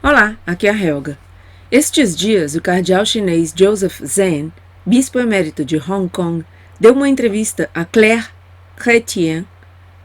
Olá, aqui é a Helga. Estes dias, o cardeal chinês Joseph Zhang, bispo emérito de Hong Kong, deu uma entrevista a Claire Chrétien,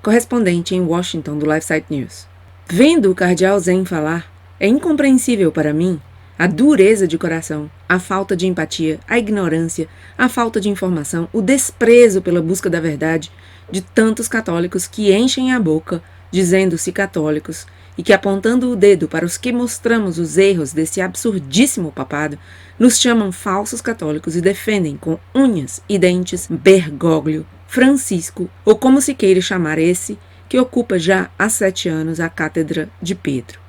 correspondente em Washington do LifeSite News. Vendo o cardeal Zhang falar, é incompreensível para mim a dureza de coração, a falta de empatia, a ignorância, a falta de informação, o desprezo pela busca da verdade de tantos católicos que enchem a boca dizendo-se católicos e que, apontando o dedo para os que mostramos os erros desse absurdíssimo papado, nos chamam falsos católicos e defendem com unhas e dentes Bergoglio, Francisco ou como se queira chamar esse que ocupa já há 7 anos a cátedra de Pedro.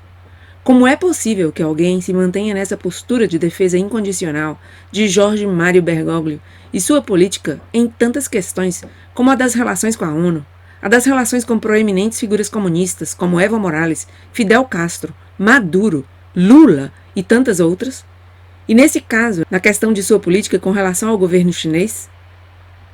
Como é possível que alguém se mantenha nessa postura de defesa incondicional de Jorge Mário Bergoglio e sua política em tantas questões como a das relações com a ONU, a das relações com proeminentes figuras comunistas como Evo Morales, Fidel Castro, Maduro, Lula e tantas outras? E nesse caso, na questão de sua política com relação ao governo chinês?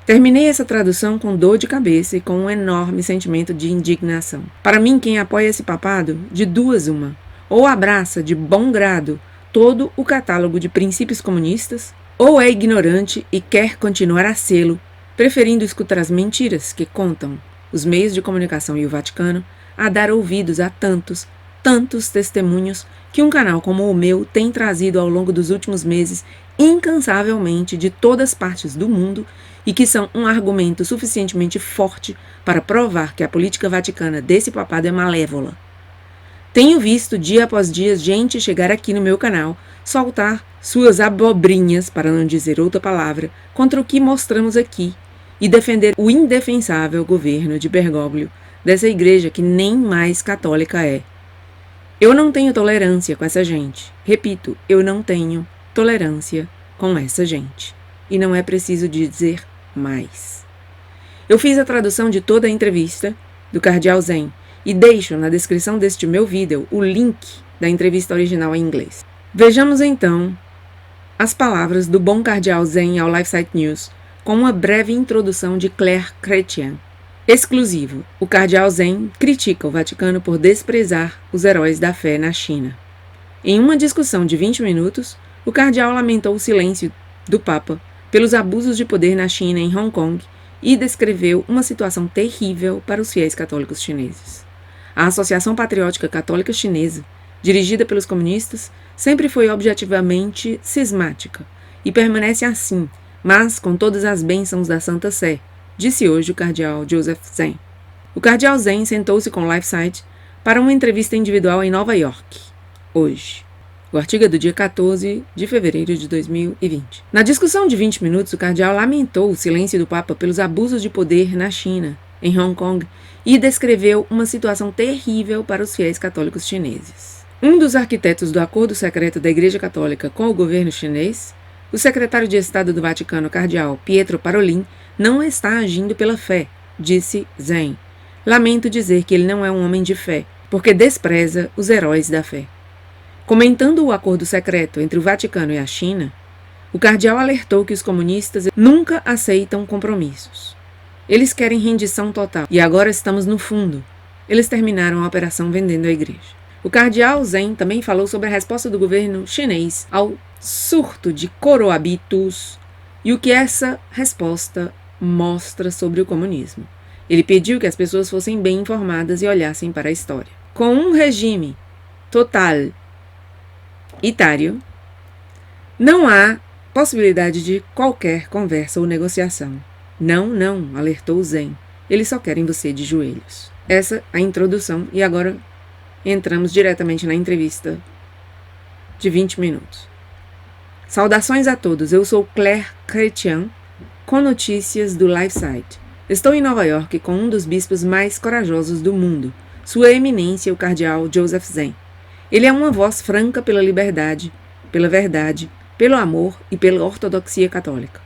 Terminei essa tradução com dor de cabeça e com um enorme sentimento de indignação. Para mim, quem apoia esse papado, de duas uma, ou abraça de bom grado todo o catálogo de princípios comunistas, ou é ignorante e quer continuar a sê-lo, preferindo escutar as mentiras que contam os meios de comunicação e o Vaticano, a dar ouvidos a tantos testemunhos que um canal como o meu tem trazido ao longo dos últimos meses incansavelmente de todas as partes do mundo e que são um argumento suficientemente forte para provar que a política vaticana desse papado é malévola. Tenho visto dia após dia gente chegar aqui no meu canal, soltar suas abobrinhas, para não dizer outra palavra, contra o que mostramos aqui, e defender o indefensável governo de Bergoglio, dessa igreja que nem mais católica é. Eu não tenho tolerância com essa gente. Repito, eu não tenho tolerância com essa gente. E não é preciso dizer mais. Eu fiz a tradução de toda a entrevista do cardeal Zhang e deixo na descrição deste meu vídeo o link da entrevista original em inglês. Vejamos então as palavras do bom cardeal Zhang ao LifeSite News, com uma breve introdução de Claire Chrétien. Exclusivo, o cardeal Zhang critica o Vaticano por desprezar os heróis da fé na China. Em uma discussão de 20 minutos, o cardeal lamentou o silêncio do Papa pelos abusos de poder na China e em Hong Kong e descreveu uma situação terrível para os fiéis católicos chineses. A Associação Patriótica Católica Chinesa, dirigida pelos comunistas, sempre foi objetivamente cismática e permanece assim, mas com todas as bênçãos da Santa Sé, disse hoje o cardeal Joseph Zhang. O cardeal Zhang sentou-se com o LifeSite para uma entrevista individual em Nova York, hoje. O artigo é do dia 14 de fevereiro de 2020. Na discussão de 20 minutos, o cardeal lamentou o silêncio do Papa pelos abusos de poder na China, em Hong Kong, e descreveu uma situação terrível para os fiéis católicos chineses. Um dos arquitetos do acordo secreto da Igreja Católica com o governo chinês, o secretário de Estado do Vaticano, cardeal Pietro Parolin, não está agindo pela fé, disse Zhang. Lamento dizer que ele não é um homem de fé, porque despreza os heróis da fé. Comentando o acordo secreto entre o Vaticano e a China, o cardeal alertou que os comunistas nunca aceitam compromissos. Eles querem rendição total, e agora estamos no fundo. Eles terminaram a operação vendendo a igreja. O cardeal Zhang também falou sobre a resposta do governo chinês ao surto de coroabitus e o que essa resposta mostra sobre o comunismo. Ele pediu que as pessoas fossem bem informadas e olhassem para a história. Com um regime totalitário, não há possibilidade de qualquer conversa ou negociação. Não, alertou Zhang. Eles só querem você de joelhos. Essa é a introdução e agora entramos diretamente na entrevista de 20 minutos. Saudações a todos, eu sou Claire Chrétien, com notícias do LifeSite. Estou em Nova York com um dos bispos mais corajosos do mundo, Sua Eminência, o cardeal Joseph Zhang. Ele é uma voz franca pela liberdade, pela verdade, pelo amor e pela ortodoxia católica.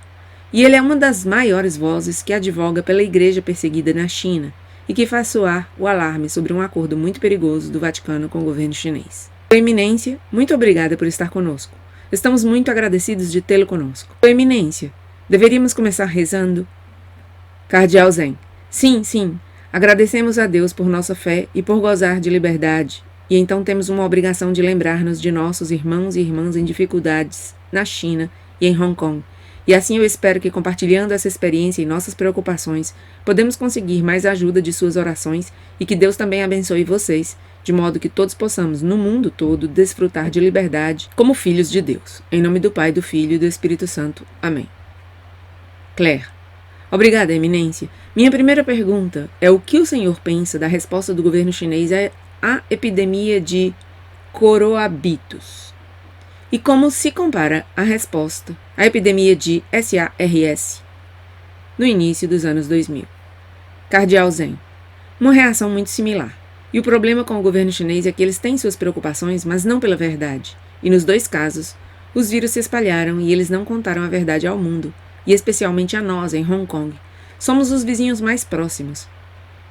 E ele é uma das maiores vozes que advoga pela igreja perseguida na China e que faz soar o alarme sobre um acordo muito perigoso do Vaticano com o governo chinês. Sua Eminência, muito obrigada por estar conosco. Estamos muito agradecidos de tê-lo conosco. Sua Eminência, deveríamos começar rezando? Cardeal Zhang. Sim. Agradecemos a Deus por nossa fé e por gozar de liberdade E então temos uma obrigação de lembrar-nos de nossos irmãos e irmãs em dificuldades na China e em Hong Kong. E assim eu espero que, compartilhando essa experiência e nossas preocupações, podemos conseguir mais ajuda de suas orações e que Deus também abençoe vocês, de modo que todos possamos, no mundo todo, desfrutar de liberdade como filhos de Deus. Em nome do Pai, do Filho e do Espírito Santo. Amém. Claire. Obrigada, Eminência. Minha primeira pergunta é o que o senhor pensa da resposta do governo chinês à epidemia de coroabitus? E como se compara a resposta à epidemia de SARS no início dos anos 2000? Cardeal Zen. Uma reação muito similar. E o problema com o governo chinês é que eles têm suas preocupações, mas não pela verdade. E nos dois casos, os vírus se espalharam e eles não contaram a verdade ao mundo, e especialmente a nós, em Hong Kong. Somos os vizinhos mais próximos.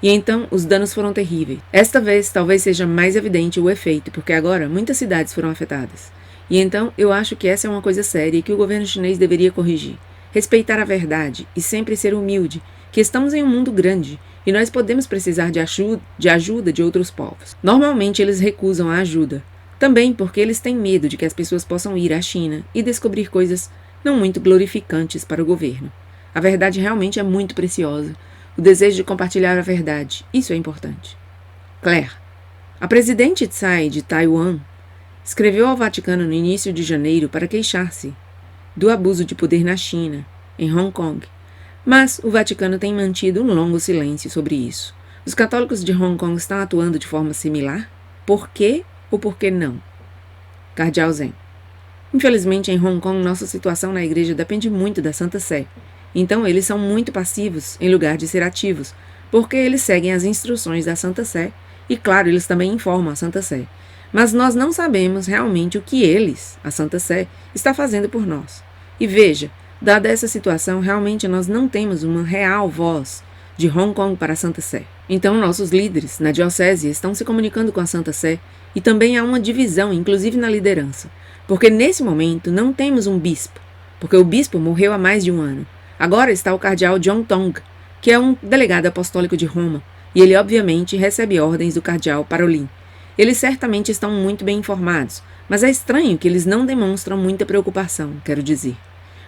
E então, os danos foram terríveis. Esta vez, talvez seja mais evidente o efeito, porque agora muitas cidades foram afetadas. E então, eu acho que essa é uma coisa séria e que o governo chinês deveria corrigir. Respeitar a verdade e sempre ser humilde, que estamos em um mundo grande e nós podemos precisar de ajuda de outros povos. Normalmente, eles recusam a ajuda. Também porque eles têm medo de que as pessoas possam ir à China e descobrir coisas não muito glorificantes para o governo. A verdade realmente é muito preciosa. O desejo de compartilhar a verdade, isso é importante. Claire. A presidente Tsai de Taiwan escreveu ao Vaticano no início de janeiro para queixar-se do abuso de poder na China, em Hong Kong. Mas o Vaticano tem mantido um longo silêncio sobre isso. Os católicos de Hong Kong estão atuando de forma similar? Por quê ou por que não? Cardeal Zen. Infelizmente, em Hong Kong, nossa situação na igreja depende muito da Santa Sé. Então, eles são muito passivos em lugar de ser ativos, porque eles seguem as instruções da Santa Sé e, claro, eles também informam a Santa Sé. Mas nós não sabemos realmente o que eles, a Santa Sé, está fazendo por nós. E veja, dada essa situação, realmente nós não temos uma real voz de Hong Kong para a Santa Sé. Então, nossos líderes na diocese estão se comunicando com a Santa Sé e também há uma divisão, inclusive na liderança. Porque nesse momento não temos um bispo, porque o bispo morreu há mais de um ano. Agora está o cardeal John Tong, que é um delegado apostólico de Roma, e ele obviamente recebe ordens do cardeal Parolin. Eles certamente estão muito bem informados, mas é estranho que eles não demonstram muita preocupação, quero dizer.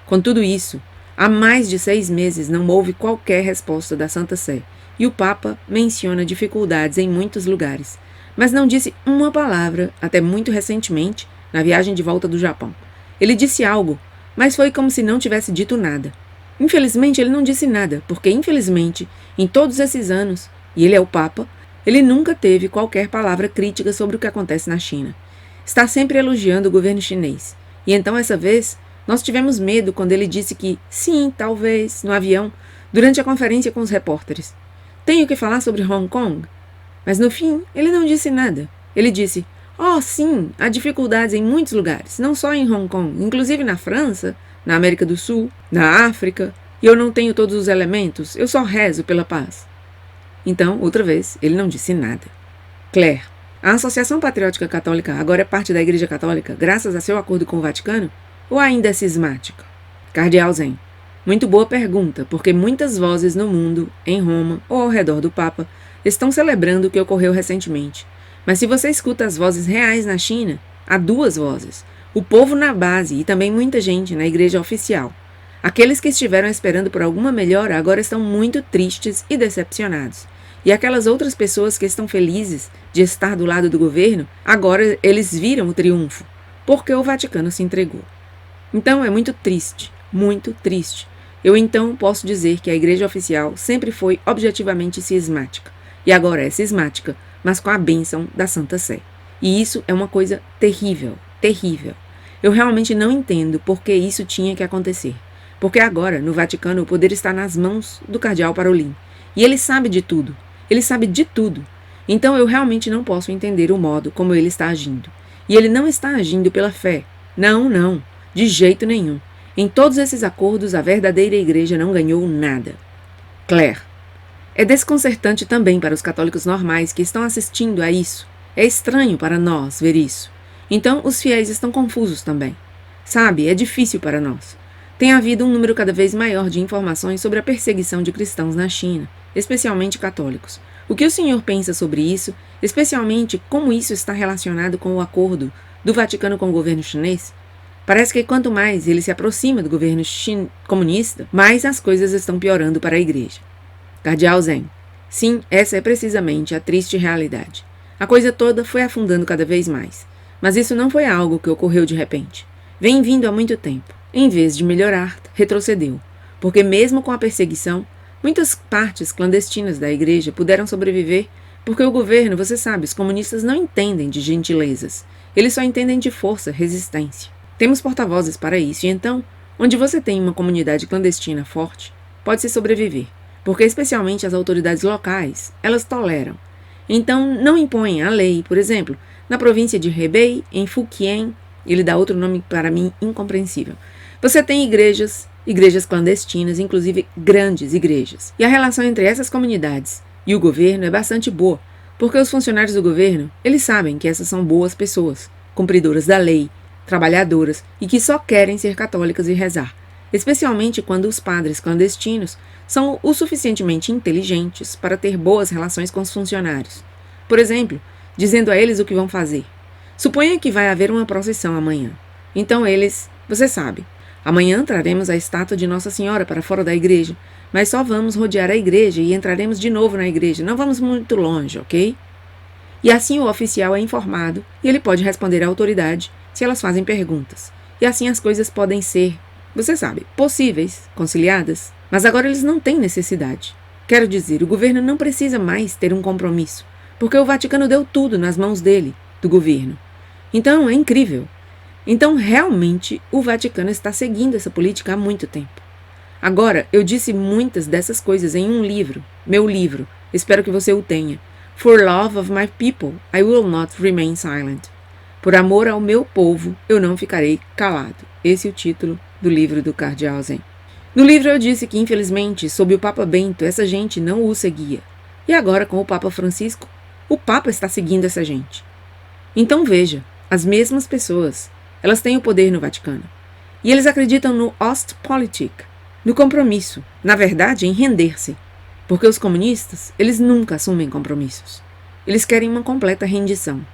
Com tudo isso, há mais de 6 meses não houve qualquer resposta da Santa Sé, e o Papa menciona dificuldades em muitos lugares, mas não disse uma palavra até muito recentemente, na viagem de volta do Japão. Ele disse algo, mas foi como se não tivesse dito nada. Infelizmente, ele não disse nada, porque, infelizmente, em todos esses anos, e ele é o Papa, ele nunca teve qualquer palavra crítica sobre o que acontece na China. Está sempre elogiando o governo chinês. E então, essa vez, nós tivemos medo quando ele disse que, sim, talvez, no avião, durante a conferência com os repórteres. Tenho que falar sobre Hong Kong? Mas, no fim, ele não disse nada. Ele disse, sim, há dificuldades em muitos lugares, não só em Hong Kong, inclusive na França, na América do Sul, na África, e eu não tenho todos os elementos, eu só rezo pela paz. Então, outra vez, ele não disse nada. Claire. A Associação Patriótica Católica agora é parte da Igreja Católica, graças a seu acordo com o Vaticano? Ou ainda é cismática? Cardeal Zen. Muito boa pergunta, porque muitas vozes no mundo, em Roma ou ao redor do Papa, estão celebrando o que ocorreu recentemente. Mas se você escuta as vozes reais na China, há 2 vozes. O povo na base e também muita gente na igreja oficial. Aqueles que estiveram esperando por alguma melhora agora estão muito tristes e decepcionados. E aquelas outras pessoas que estão felizes de estar do lado do governo, agora eles viram o triunfo, porque o Vaticano se entregou. Então é muito triste, muito triste. Eu então posso dizer que a igreja oficial sempre foi objetivamente cismática. E agora é cismática, mas com a bênção da Santa Sé. E isso é uma coisa terrível, terrível. Eu realmente não entendo por que isso tinha que acontecer. Porque agora, no Vaticano, o poder está nas mãos do cardeal Parolin. E ele sabe de tudo. Ele sabe de tudo. Então eu realmente não posso entender o modo como ele está agindo. E ele não está agindo pela fé. Não, não. De jeito nenhum. Em todos esses acordos, a verdadeira igreja não ganhou nada. Claire. É desconcertante também para os católicos normais que estão assistindo a isso. É estranho para nós ver isso. Então, os fiéis estão confusos também. Sabe, é difícil para nós. Tem havido um número cada vez maior de informações sobre a perseguição de cristãos na China, especialmente católicos, O que o senhor pensa sobre isso, especialmente como isso está relacionado com o acordo do Vaticano com o governo chinês? Parece que quanto mais ele se aproxima do governo comunista, mais as coisas estão piorando para a igreja. Cardeal Zen: sim, essa é precisamente a triste realidade. A coisa toda foi afundando cada vez mais. Mas isso não foi algo que ocorreu de repente. Vem vindo há muito tempo. Em vez de melhorar, retrocedeu. Porque mesmo com a perseguição, muitas partes clandestinas da igreja puderam sobreviver porque o governo, você sabe, os comunistas não entendem de gentilezas. Eles só entendem de força, resistência. Temos porta-vozes para isso, e então, onde você tem uma comunidade clandestina forte, pode-se sobreviver, porque especialmente as autoridades locais, elas toleram. Então, não impõem a lei, por exemplo, na província de Hebei, em Fujian, ele dá outro nome para mim incompreensível. Você tem igrejas clandestinas, inclusive grandes igrejas. E a relação entre essas comunidades e o governo é bastante boa, porque os funcionários do governo, eles sabem que essas são boas pessoas, cumpridoras da lei, trabalhadoras e que só querem ser católicas e rezar, especialmente quando os padres clandestinos são o suficientemente inteligentes para ter boas relações com os funcionários. Por exemplo, dizendo a eles o que vão fazer. Suponha que vai haver uma procissão amanhã. Então eles, você sabe, amanhã traremos a estátua de Nossa Senhora para fora da igreja, mas só vamos rodear a igreja e entraremos de novo na igreja, não vamos muito longe, ok? E assim o oficial é informado e ele pode responder à autoridade se elas fazem perguntas. E assim as coisas podem ser, você sabe, possíveis, conciliadas. Mas agora eles não têm necessidade. Quero dizer, o governo não precisa mais ter um compromisso, porque o Vaticano deu tudo nas mãos dele, do governo. Então é incrível. Então realmente o Vaticano está seguindo essa política há muito tempo. Agora, eu disse muitas dessas coisas em um livro, meu livro, espero que você o tenha. For love of my people, I will not remain silent. Por amor ao meu povo, eu não ficarei calado. Esse é o título do livro do Cardeal Zen. No livro eu disse que, infelizmente, sob o Papa Bento, essa gente não o seguia. E agora, com o Papa Francisco, o Papa está seguindo essa gente. Então veja, as mesmas pessoas, elas têm o poder no Vaticano. E eles acreditam no Ostpolitik, no compromisso, na verdade, em render-se. Porque os comunistas, eles nunca assumem compromissos. Eles querem uma completa rendição.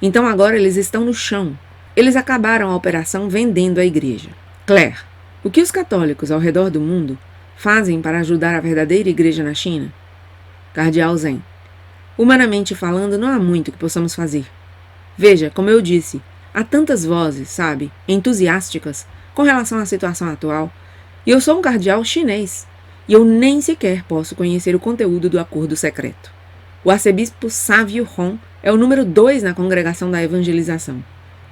Então agora eles estão no chão. Eles acabaram a operação vendendo a igreja. Claire, o que os católicos ao redor do mundo fazem para ajudar a verdadeira igreja na China? Cardeal Zen: humanamente falando, não há muito que possamos fazer. Veja, como eu disse, há tantas vozes, sabe, entusiásticas com relação à situação atual, e eu sou um cardeal chinês, e eu nem sequer posso conhecer o conteúdo do acordo secreto. O arcebispo Savio Hong é o número 2 na congregação da evangelização.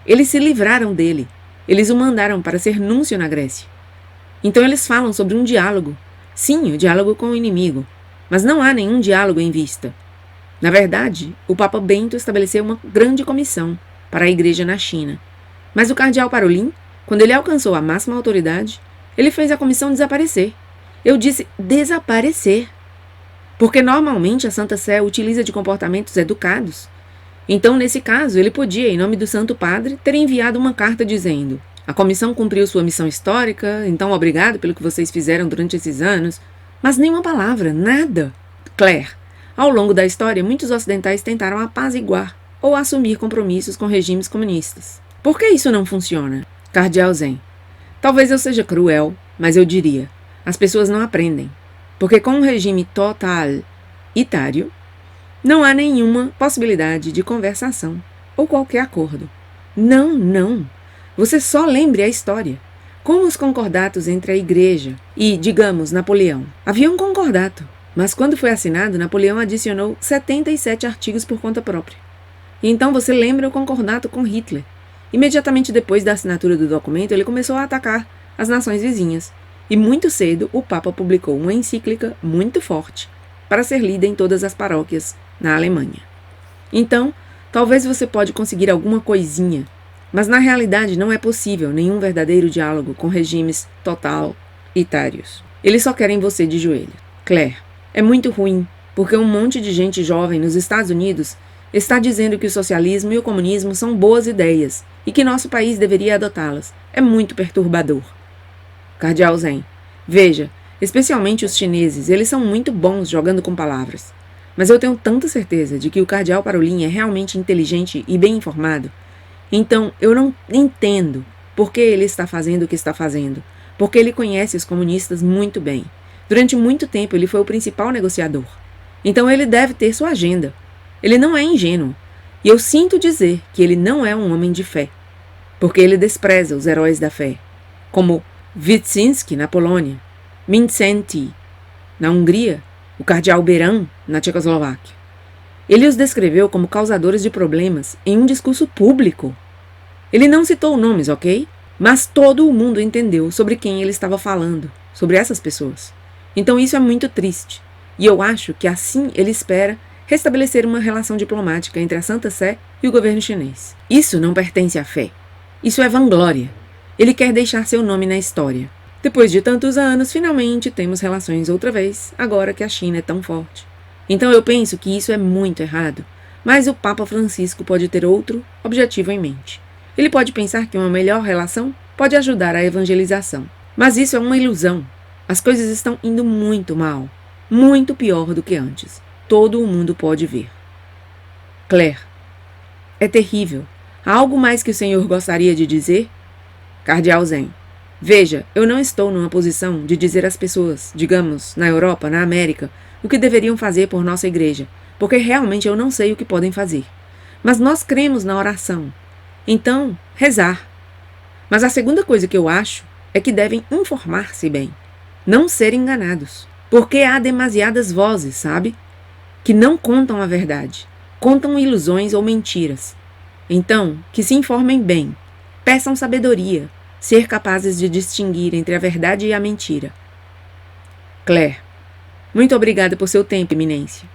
Eles se livraram dele. Eles o mandaram para ser núncio na Grécia. Então eles falam sobre um diálogo. Sim, o diálogo com o inimigo. Mas não há nenhum diálogo em vista. Na verdade, o Papa Bento estabeleceu uma grande comissão para a igreja na China. Mas o cardeal Parolin, quando ele alcançou a máxima autoridade, ele fez a comissão desaparecer. Eu disse desaparecer. Porque normalmente a Santa Sé utiliza de comportamentos educados. Então, nesse caso, ele podia, em nome do Santo Padre, ter enviado uma carta dizendo: a comissão cumpriu sua missão histórica, então obrigado pelo que vocês fizeram durante esses anos. Mas nenhuma palavra, nada. Claire, ao longo da história, muitos ocidentais tentaram apaziguar ou assumir compromissos com regimes comunistas. Por que isso não funciona? Cardeal Zen: talvez eu seja cruel, mas eu diria, as pessoas não aprendem. Porque com um regime totalitário, não há nenhuma possibilidade de conversação ou qualquer acordo. Não. Você só lembre a história. Como os concordatos entre a igreja e, digamos, Napoleão. Havia um concordato, mas quando foi assinado, Napoleão adicionou 77 artigos por conta própria. E então você lembra o concordato com Hitler. Imediatamente depois da assinatura do documento, ele começou a atacar as nações vizinhas. E muito cedo, o Papa publicou uma encíclica muito forte para ser lida em todas as paróquias na Alemanha. Então, talvez você pode conseguir alguma coisinha, mas na realidade não é possível nenhum verdadeiro diálogo com regimes totalitários. Eles só querem você de joelho. Claire, é muito ruim, porque um monte de gente jovem nos Estados Unidos está dizendo que o socialismo e o comunismo são boas ideias e que nosso país deveria adotá-las. É muito perturbador. Cardeal Zen: veja, especialmente os chineses, eles são muito bons jogando com palavras. Mas eu tenho tanta certeza de que o cardeal Parolin é realmente inteligente e bem informado. Então, eu não entendo por que ele está fazendo o que está fazendo. Porque ele conhece os comunistas muito bem. Durante muito tempo, ele foi o principal negociador. Então, ele deve ter sua agenda. Ele não é ingênuo. E eu sinto dizer que ele não é um homem de fé. Porque ele despreza os heróis da fé. Como Witczynski, na Polônia. Mindszenty, na Hungria. O cardeal Beran, na Tchecoslováquia. Ele os descreveu como causadores de problemas em um discurso público. Ele não citou nomes, ok? Mas todo o mundo entendeu sobre quem ele estava falando, sobre essas pessoas. Então isso é muito triste. E eu acho que assim ele espera restabelecer uma relação diplomática entre a Santa Sé e o governo chinês. Isso não pertence à fé. Isso é vanglória. Ele quer deixar seu nome na história. Depois de tantos anos, finalmente temos relações outra vez, agora que a China é tão forte. Então eu penso que isso é muito errado, mas o Papa Francisco pode ter outro objetivo em mente. Ele pode pensar que uma melhor relação pode ajudar a evangelização. Mas isso é uma ilusão. As coisas estão indo muito mal, muito pior do que antes. Todo o mundo pode ver. Claire, é terrível. Há algo mais que o senhor gostaria de dizer? Cardeal Zen. Veja, eu não estou numa posição de dizer às pessoas, digamos, na Europa, na América, o que deveriam fazer por nossa igreja, porque realmente eu não sei o que podem fazer. Mas nós cremos na oração. Então, rezar. Mas a segunda coisa que eu acho é que devem informar-se bem, não ser enganados, porque há demasiadas vozes, sabe? Que não contam a verdade, contam ilusões ou mentiras. Então, que se informem bem, peçam sabedoria, ser capazes de distinguir entre a verdade e a mentira. Claire, muito obrigada por seu tempo, Eminência.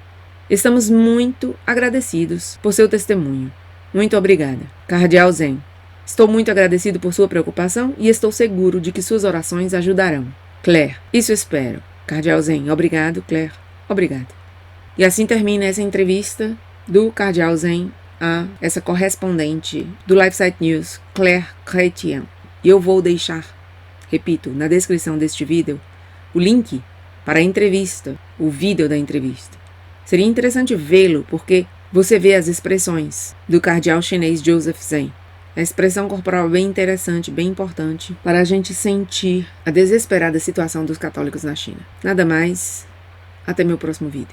Estamos muito agradecidos por seu testemunho. Muito obrigada. Cardeal Zen, estou muito agradecido por sua preocupação e estou seguro de que suas orações ajudarão. Claire, isso espero. Cardeal Zen, obrigado, Claire. Obrigada. E assim termina essa entrevista do Cardeal Zen a essa correspondente do LifeSite News, Claire Chrétien. E eu vou deixar, repito, na descrição deste vídeo, o link para a entrevista, o vídeo da entrevista. Seria interessante vê-lo, porque você vê as expressões do cardeal chinês Joseph Zen. A expressão corporal bem interessante, bem importante, para a gente sentir a desesperada situação dos católicos na China. Nada mais, até meu próximo vídeo.